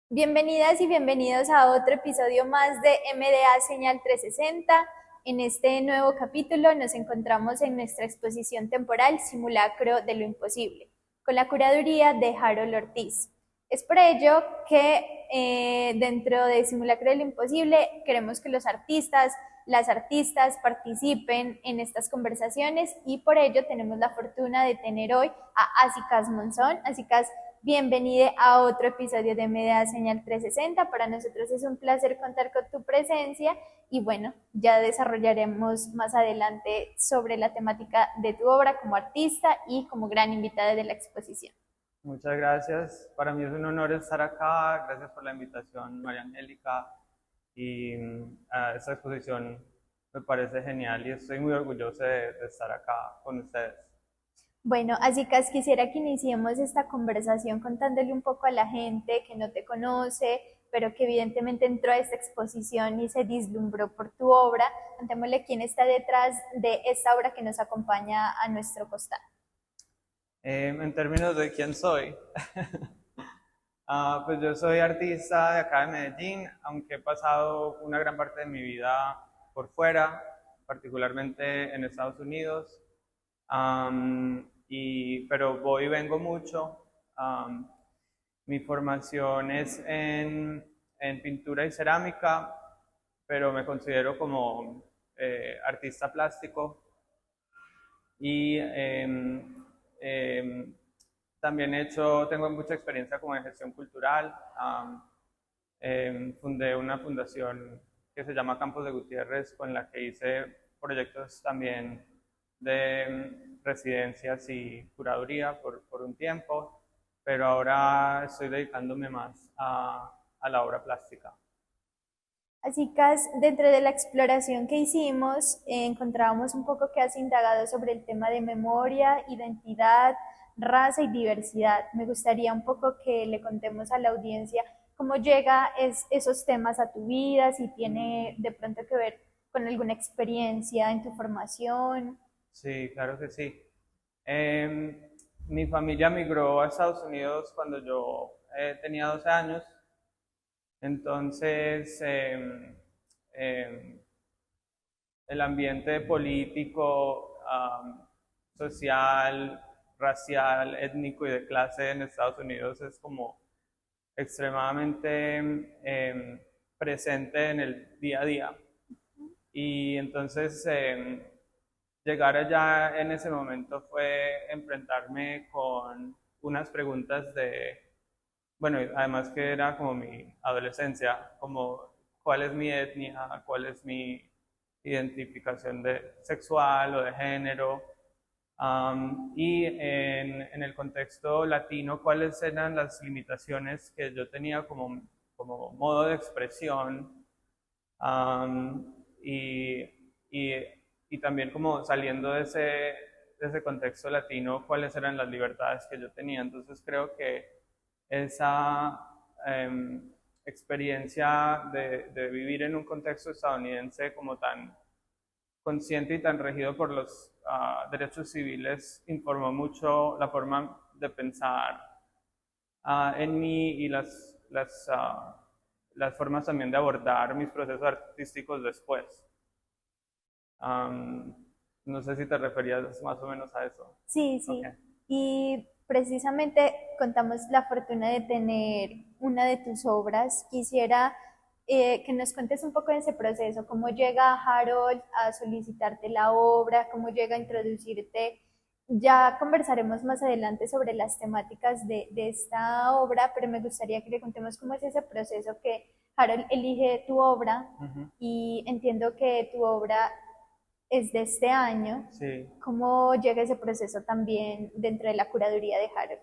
Bienvenidas y bienvenidos a otro episodio más de MDA Señal 360. En este nuevo capítulo nos encontramos en nuestra exposición temporal Simulacro de lo Imposible, con la curaduría de Harold Ortiz. Es por ello que dentro de Simulacro de lo Imposible queremos que los artistas, las artistas participen en estas conversaciones y por ello tenemos la fortuna de tener hoy a Asicas Monzón. Asicas, bienvenida a otro episodio de Media Señal 360. Para nosotros es un placer contar con tu presencia y bueno, ya desarrollaremos más adelante sobre la temática de tu obra como artista y como gran invitada de la exposición. Muchas gracias. Para mí es un honor estar acá. Gracias por la invitación, María Angélica. Y esta exposición me parece genial y estoy muy orgulloso de estar acá con ustedes. Bueno, así que quisiera que iniciemos esta conversación contándole un poco a la gente que no te conoce, pero que evidentemente entró a esta exposición y se vislumbró por tu obra. Contémosle quién está detrás de esta obra que nos acompaña a nuestro costado. En términos de quién soy, pues yo soy artista de acá de Medellín, aunque he pasado una gran parte de mi vida por fuera, particularmente en Estados Unidos. Pero voy y vengo mucho. Um, Mi formación es en pintura y cerámica, pero me considero como artista plástico y también tengo mucha experiencia como en gestión cultural. Fundé una fundación que se llama Campos de Gutiérrez, con la que hice proyectos también de residencias y curaduría por un tiempo, pero ahora estoy dedicándome más a la obra plástica. Así que dentro de la exploración que hicimos, encontrábamos un poco que has indagado sobre el tema de memoria, identidad, raza y diversidad. Me gustaría un poco que le contemos a la audiencia cómo llega esos temas a tu vida, si tiene de pronto que ver con alguna experiencia en tu formación. Sí, claro que sí. Em, Mi familia migró a Estados Unidos cuando yo tenía 12 años. Entonces, el ambiente político, social, racial, étnico y de clase en Estados Unidos es como extremadamente presente en el día a día. Y entonces llegar allá en ese momento fue enfrentarme con unas preguntas bueno, además que era como mi adolescencia, como cuál es mi etnia, cuál es mi identificación sexual o de género, y en el contexto latino, cuáles eran las limitaciones que yo tenía como modo de expresión, um, y, y, y, también como saliendo de ese contexto latino, cuáles eran las libertades que yo tenía. Entonces creo que esa experiencia de vivir en un contexto estadounidense como tan consciente y tan regido por los derechos civiles informó mucho la forma de pensar en mí y las formas también de abordar mis procesos artísticos después. Um, no sé si te referías más o menos a eso. Sí, Okay. sí. Y precisamente contamos la fortuna de tener una de tus obras. Quisiera que nos cuentes un poco de ese proceso, cómo llega Harold a solicitarte la obra, cómo llega a introducirte. Ya conversaremos más adelante sobre las temáticas de esta obra, pero me gustaría que le contemos cómo es ese proceso que Harold elige tu obra Uh-huh. y entiendo que tu obra es de este año. Sí. ¿Cómo llega ese proceso también dentro de la curaduría de Harold?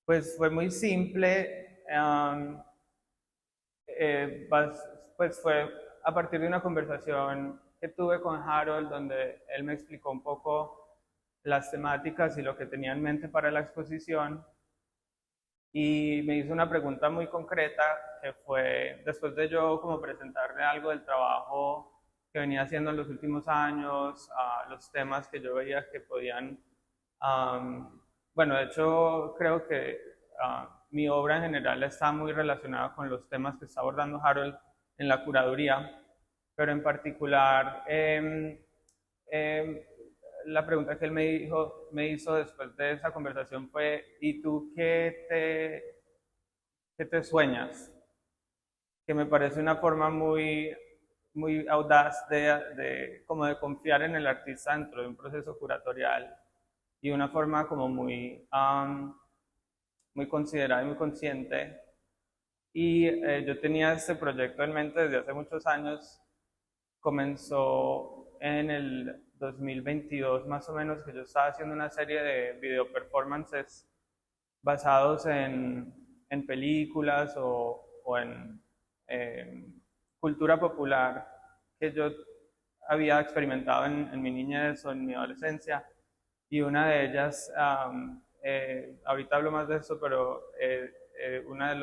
Pues fue muy simple. Pues fue a partir de una conversación que tuve con Harold, donde él me explicó un poco las temáticas y lo que tenía en mente para la exposición, y me hizo una pregunta muy concreta que fue, después de yo como presentarle algo del trabajo que venía haciendo en los últimos años, los temas que yo veía que podían, bueno, de hecho creo que mi obra en general está muy relacionada con los temas que está abordando Harold en la curaduría, pero en particular la pregunta que él me hizo después de esa conversación fue: ¿y tú qué te sueñas? Que me parece una forma muy audaz como de confiar en el artista dentro de un proceso curatorial, y una forma como muy considerada y muy consciente. Y yo tenía este proyecto en mente desde hace muchos años. Comenzó en el 2022 más o menos, que yo estaba haciendo una serie de video performances basados en películas o en cultura popular que yo había experimentado en mi niñez o en mi adolescencia. Y una de ellas, ahorita hablo más de eso, pero una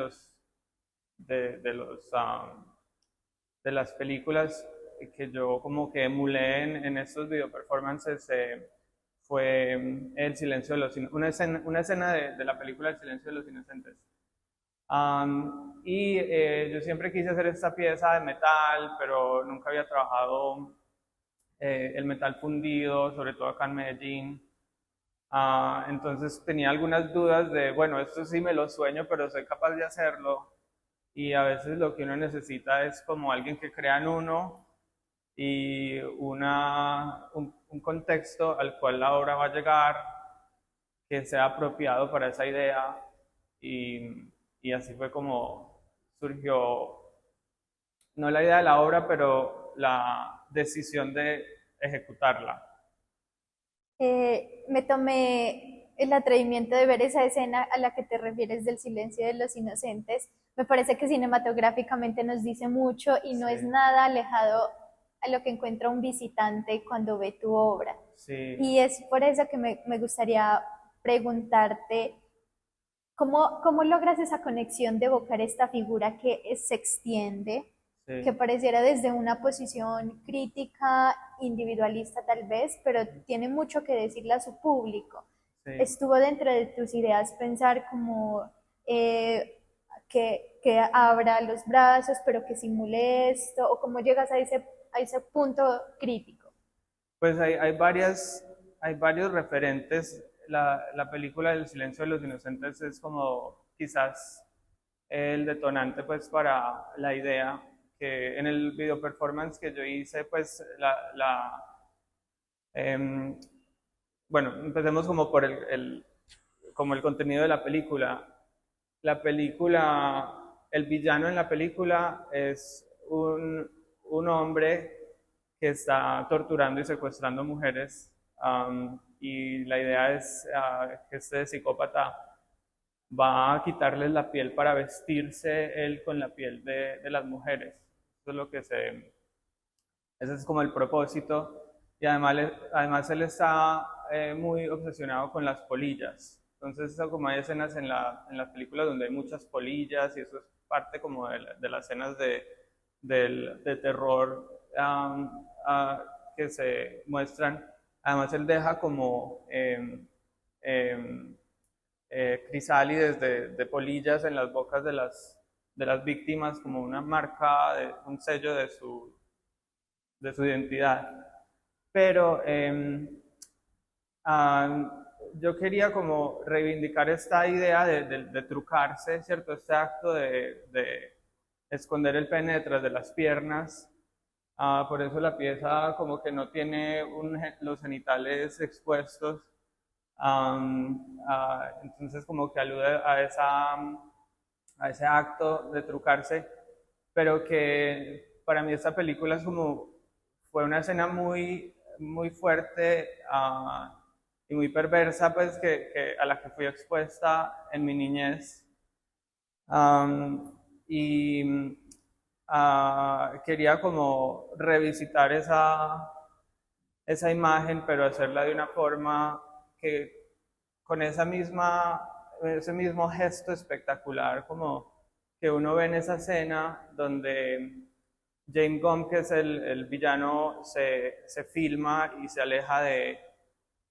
de las películas que yo como que emulé en estos video performances fue El silencio de los una escena de la película El silencio de los inocentes. Yo siempre quise hacer esta pieza de metal, pero nunca había trabajado el metal fundido, sobre todo acá en Medellín. Entonces tenía algunas dudas de, bueno, esto sí me lo sueño, pero soy capaz de hacerlo. Y a veces lo que uno necesita es como alguien que crea en uno y un contexto al cual la obra va a llegar, que sea apropiado para esa idea. Y así fue como surgió, no la idea de la obra, pero la decisión de ejecutarla. Me tomé el atrevimiento de ver esa escena a la que te refieres del silencio de los inocentes. Me parece que cinematográficamente nos dice mucho y no es Sí, nada alejado a lo que encuentra un visitante cuando ve tu obra. sí, Y es por eso que me gustaría preguntarte, ¿cómo logras esa conexión de evocar esta figura que se extiende, que sí, pareciera desde una posición crítica, individualista tal vez, pero tiene mucho que decirle a su público? sí. ¿Estuvo dentro de tus ideas pensar como que abra los brazos, pero que simule esto? ¿O cómo llegas a ese punto crítico? Pues hay varios referentes. La película del silencio de los inocentes es como quizás el detonante pues para la idea que en el video performance que yo hice, pues em, bueno, empecemos como por como el contenido de la película. La película, el villano en la película es un hombre que está torturando y secuestrando mujeres, y la idea es que este psicópata va a quitarles la piel para vestirse él con la piel de las mujeres. Eso es lo que ese es como el propósito. Y además él está muy obsesionado con las polillas. Entonces, eso, como hay escenas en las películas donde hay muchas polillas, y eso es parte como de las escenas de terror que se muestran. Además, él deja como crisálides de polillas en las bocas de las víctimas, como una marca, un sello de su identidad. Pero yo quería como reivindicar esta idea de trucarse, ¿cierto? Este acto de esconder el pene detrás de las piernas. Por eso la pieza como que no tiene los genitales expuestos. Entonces como que alude a ese acto de trucarse, pero que para mí esta película es como, fue una escena muy fuerte y muy perversa, pues a la que fui expuesta en mi niñez. Y quería como revisitar esa imagen, pero hacerla de una forma que con ese mismo gesto espectacular como que uno ve en esa escena donde James Gunn, que es el villano, se filma y se aleja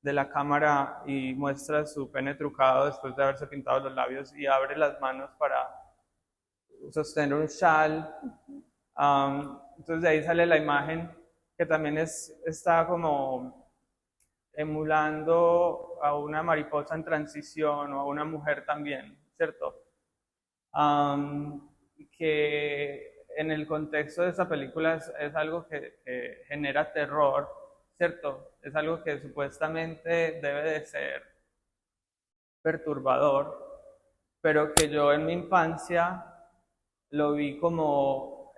de la cámara y muestra su pene trucado después de haberse pintado los labios y abre las manos para sostener un chal. Entonces de ahí sale la imagen que también está como emulando a una mariposa en transición o a una mujer también, ¿cierto? Que en el contexto de esta película es algo que genera terror, ¿cierto? Es algo que supuestamente debe de ser perturbador, pero que yo en mi infancia lo vi como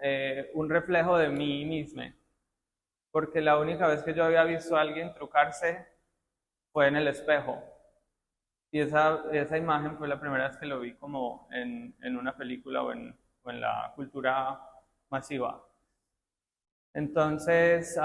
un reflejo de mí mismo, porque la única vez que yo había visto a alguien trucarse fue en el espejo. Y esa imagen fue la primera vez que lo vi como en una película o en la cultura masiva. Entonces,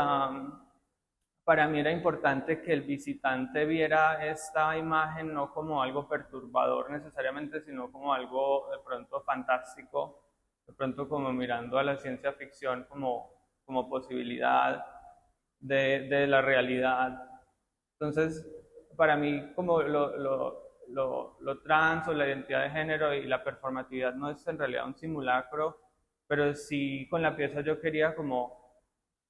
para mí era importante que el visitante viera esta imagen no como algo perturbador necesariamente, sino como algo de pronto fantástico, de pronto como mirando a la ciencia ficción como posibilidad de la realidad. Entonces, para mí como lo trans o la identidad de género y la performatividad no es en realidad un simulacro, pero sí con la pieza yo quería como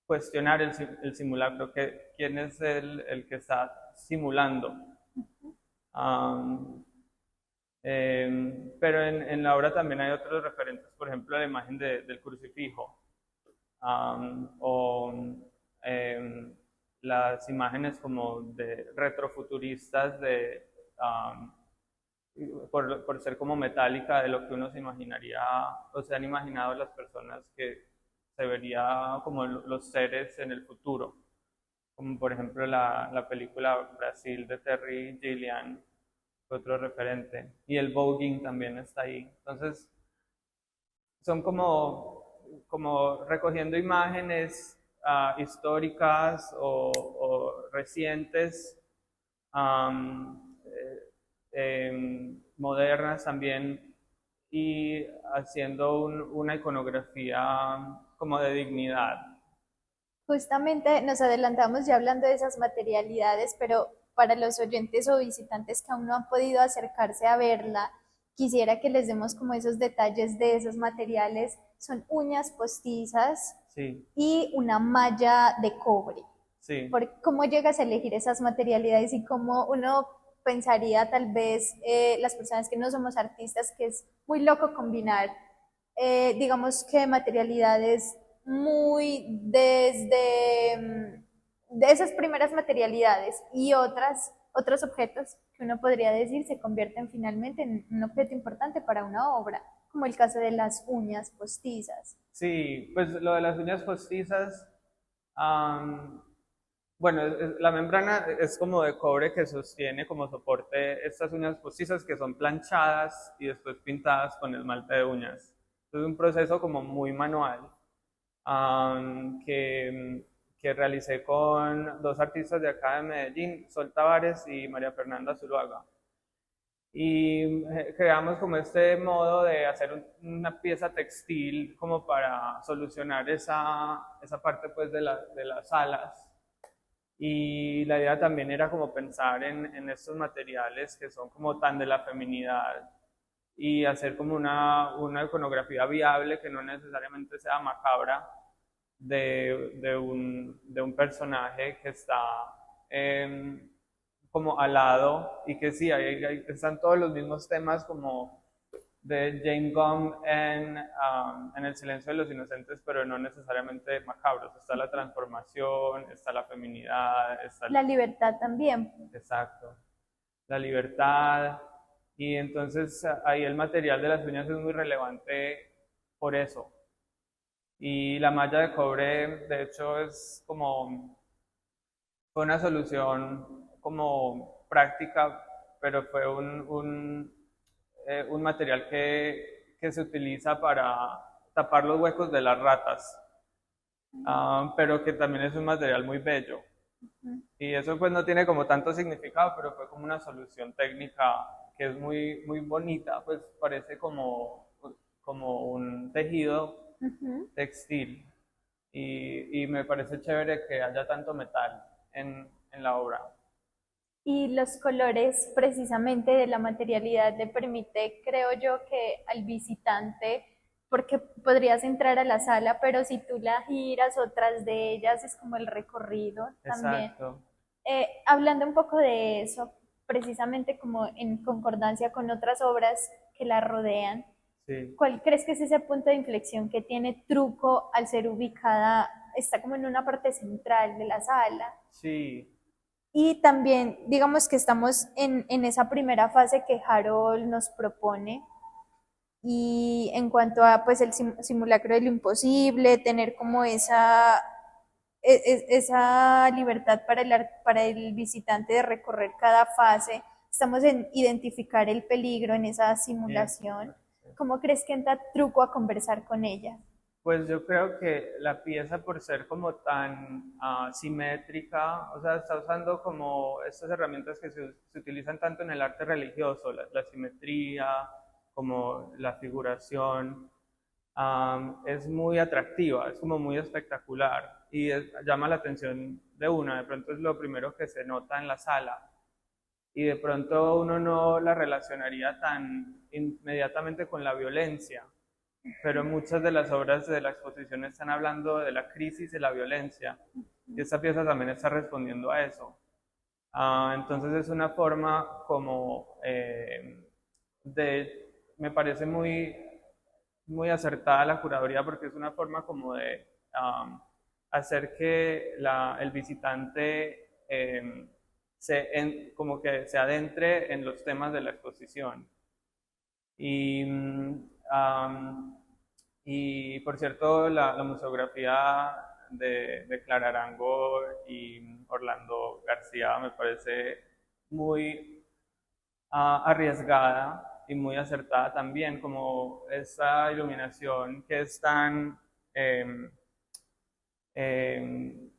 cuestionar el simulacro, quién es el que está simulando. Um, pero en la obra también hay otros referentes, por ejemplo, la imagen del crucifijo, o las imágenes como de retrofuturistas por ser como metálica de lo que uno se imaginaría o se han imaginado las personas que se vería como los seres en el futuro, como por ejemplo la película Brasil de Terry Gilliam, otro referente, y el voguing también está ahí. Entonces, son como recogiendo imágenes históricas o recientes, modernas también, y haciendo una iconografía como de dignidad. Justamente nos adelantamos ya hablando de esas materialidades, pero para los oyentes o visitantes que aún no han podido acercarse a verla, quisiera que les demos como esos detalles de esos materiales. Son uñas postizas Sí, y una malla de cobre. sí. ¿Cómo llegas a elegir esas materialidades y cómo uno pensaría tal vez las personas que no somos artistas que es muy loco combinar, digamos que materialidades muy de esas primeras materialidades y otros objetos que uno podría decir se convierten finalmente en un objeto importante para una obra, como el caso de las uñas postizas? Sí, pues lo de las uñas postizas, bueno, la membrana es como de cobre que sostiene como soporte estas uñas postizas que son planchadas y después pintadas con esmalte de uñas. Es un proceso como muy manual, que realicé con dos artistas de acá de Medellín, Sol Tavares y María Fernanda Zuluaga. Y creamos como este modo de hacer una pieza textil como para solucionar esa parte pues de las alas. Y la idea también era como pensar en estos materiales que son como tan de la feminidad y hacer como una iconografía viable que no necesariamente sea macabra de un personaje que está como alado y que sí, ahí están todos los mismos temas como de Jane Gong en El silencio de los inocentes, pero no necesariamente macabros. Está la transformación, está la feminidad, está La libertad también. exacto, la libertad. Y entonces ahí el material de las uñas es muy relevante por eso. Y la malla de cobre, de hecho, fue una solución como práctica, pero fue un material que se utiliza para tapar los huecos de las ratas, pero que también es un material muy bello. Y eso pues no tiene como tanto significado, pero fue como una solución técnica que es muy bonita, pues parece como un tejido textil. Y me parece chévere que haya tanto metal en la obra. Y los colores, precisamente de la materialidad, le permite, creo yo, que al visitante, porque podrías entrar a la sala, pero si tú la giras o tras de ellas es como el recorrido también. Exacto. Hablando un poco de eso, precisamente como en concordancia con otras obras que la rodean, Sí, ¿cuál crees que es ese punto de inflexión que tiene Truco al ser ubicada, está como en una parte central de la sala? sí, Y también, digamos que estamos en esa primera fase que Harold nos propone. Y en cuanto a pues el simulacro de lo imposible, tener como esa libertad para para el visitante de recorrer cada fase, estamos en identificar el peligro en esa simulación. eso. Sí. ¿Cómo crees que entra Truco a conversar con ella? Pues yo creo que la pieza, por ser como tan simétrica, o sea, está usando como estas herramientas que se utilizan tanto en el arte religioso, la simetría, como la figuración, es muy atractiva, es como muy espectacular y llama la atención de una. De pronto es lo primero que se nota en la sala y de pronto uno no la relacionaría tan inmediatamente con la violencia, pero muchas de las obras de la exposición están hablando de la crisis y la violencia, y esta pieza también está respondiendo a eso. Entonces es una forma como me parece muy acertada la curaduría porque es una forma como de hacer que el visitante como que se adentre en los temas de la exposición. Y, y por cierto, la museografía de Clara Arango y Orlando García me parece muy arriesgada y muy acertada también, como esa iluminación que es tan eh, eh,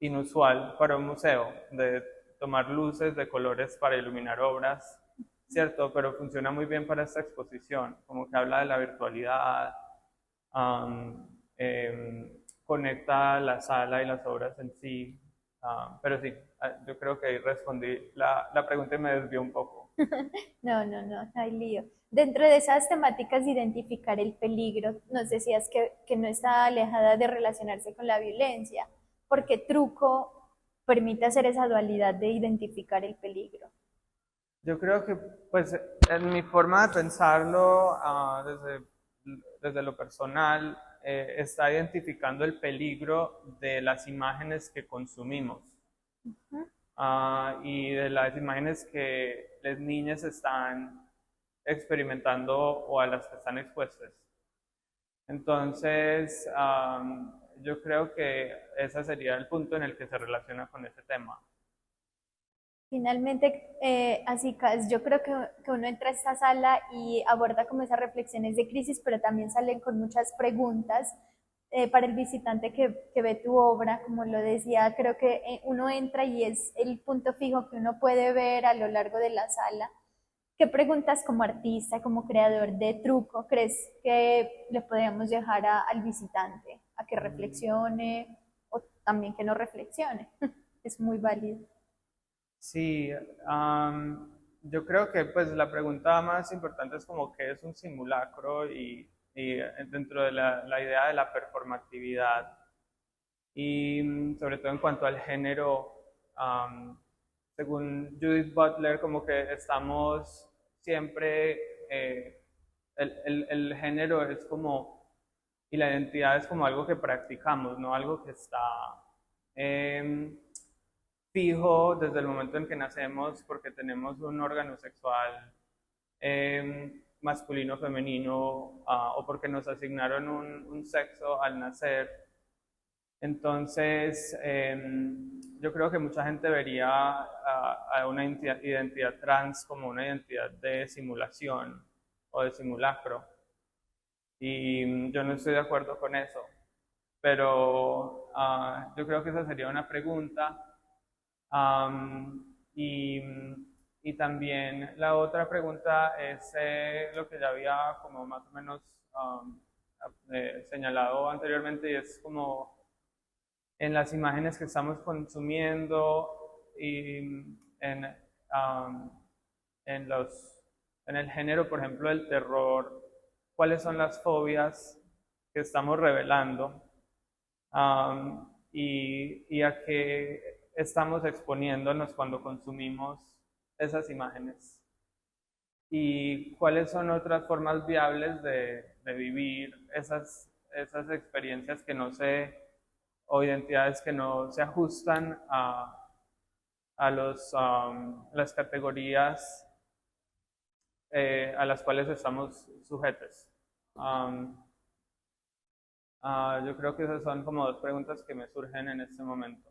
inusual para un museo, de tomar luces de colores para iluminar obras, ¿cierto? Pero funciona muy bien para esta exposición, como que habla de la virtualidad, um, conecta la sala y las obras en sí, pero sí, yo creo que ahí respondí la pregunta y me desvió un poco. No, no, no, no hay lío. Dentro de esas temáticas de identificar el peligro, nos decías que no está alejada de relacionarse con la violencia, porque Truco permite hacer esa dualidad de identificar el peligro. Yo creo que, pues, en mi forma de pensarlo, desde lo personal, está identificando el peligro de las imágenes que consumimos y de las imágenes que las niñas están experimentando o a las que están expuestas. Entonces, yo creo que ese sería el punto en el que se relaciona con ese tema. Finalmente, así yo creo que uno entra a esta sala y aborda como esas reflexiones de crisis, pero también salen con muchas preguntas para el visitante que ve tu obra. Como lo decía, creo que uno entra y es el punto fijo que uno puede ver a lo largo de la sala. ¿Qué preguntas como artista, como creador de Truco, crees que le podríamos dejar al visitante a que reflexione o también que no reflexione? Es muy válido. Sí, yo creo que pues la pregunta más importante es como qué es un simulacro y dentro de la idea de la performatividad y sobre todo en cuanto al género, según Judith Butler, como que estamos siempre, el género es como, y la identidad es como algo que practicamos, no algo que está em, fijo desde el momento en que nacemos porque tenemos un órgano sexual masculino o femenino o porque nos asignaron un sexo al nacer. Entonces, yo creo que mucha gente vería a una identidad trans como una identidad de simulación o de simulacro. Y yo no estoy de acuerdo con eso. Pero yo creo que esa sería una pregunta. Y, y también la otra pregunta es lo que ya había como más o menos señalado anteriormente y es como en las imágenes que estamos consumiendo y en am, en en el género, por ejemplo, del terror, cuáles son las fobias que estamos revelando, y a qué estamos exponiéndonos cuando consumimos esas imágenes. Y cuáles son otras formas viables de vivir esas experiencias que no se, o identidades que no se ajustan a las categorías a las cuales estamos sujetos. Yo creo que esas son como dos preguntas que me surgen en este momento.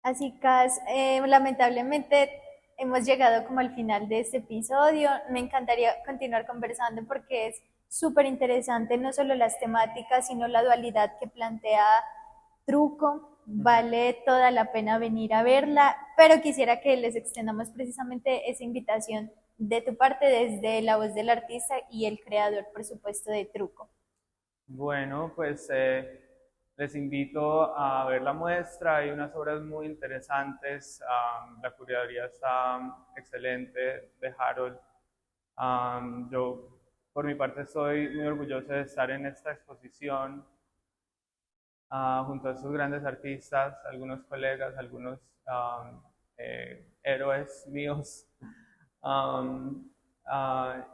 Así, Cas, lamentablemente hemos llegado como al final de este episodio. Me encantaría continuar conversando porque es súper interesante no solo las temáticas, sino la dualidad que plantea Truco. Vale toda la pena venir a verla, pero quisiera que les extendamos precisamente esa invitación de tu parte desde la voz del artista y el creador, por supuesto, de Truco. Bueno, pues les invito a ver la muestra. Hay unas obras muy interesantes. La curaduría está excelente de Harold. Yo, por mi parte, estoy muy orgulloso de estar en esta exposición junto a estos grandes artistas, algunos colegas, algunos héroes míos.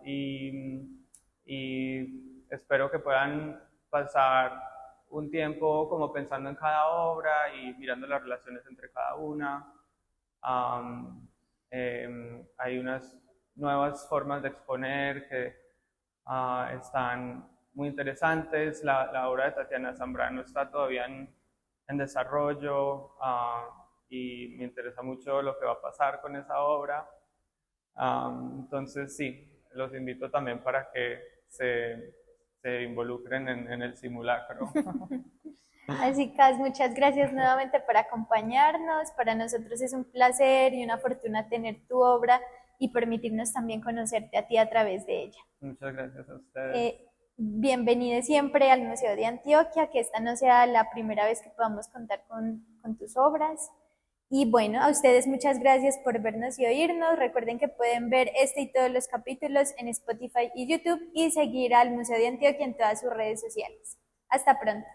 Y espero que puedan pasar un tiempo como pensando en cada obra y mirando las relaciones entre cada una. Hay unas nuevas formas de exponer que están muy interesantes. La obra de Tatiana Zambrano está todavía en desarrollo y me interesa mucho lo que va a pasar con esa obra. Entonces sí, los invito también para que se involucren en el simulacro. Así que muchas gracias nuevamente por acompañarnos. Para nosotros es un placer y una fortuna tener tu obra y permitirnos también conocerte a ti a través de ella. Muchas gracias a ustedes. Bienvenido siempre al Museo de Antioquia, que esta no sea la primera vez que podamos contar con tus obras. Y bueno, a ustedes muchas gracias por vernos y oírnos. Recuerden que pueden ver este y todos los capítulos en Spotify y YouTube y seguir al Museo de Antioquia en todas sus redes sociales. Hasta pronto.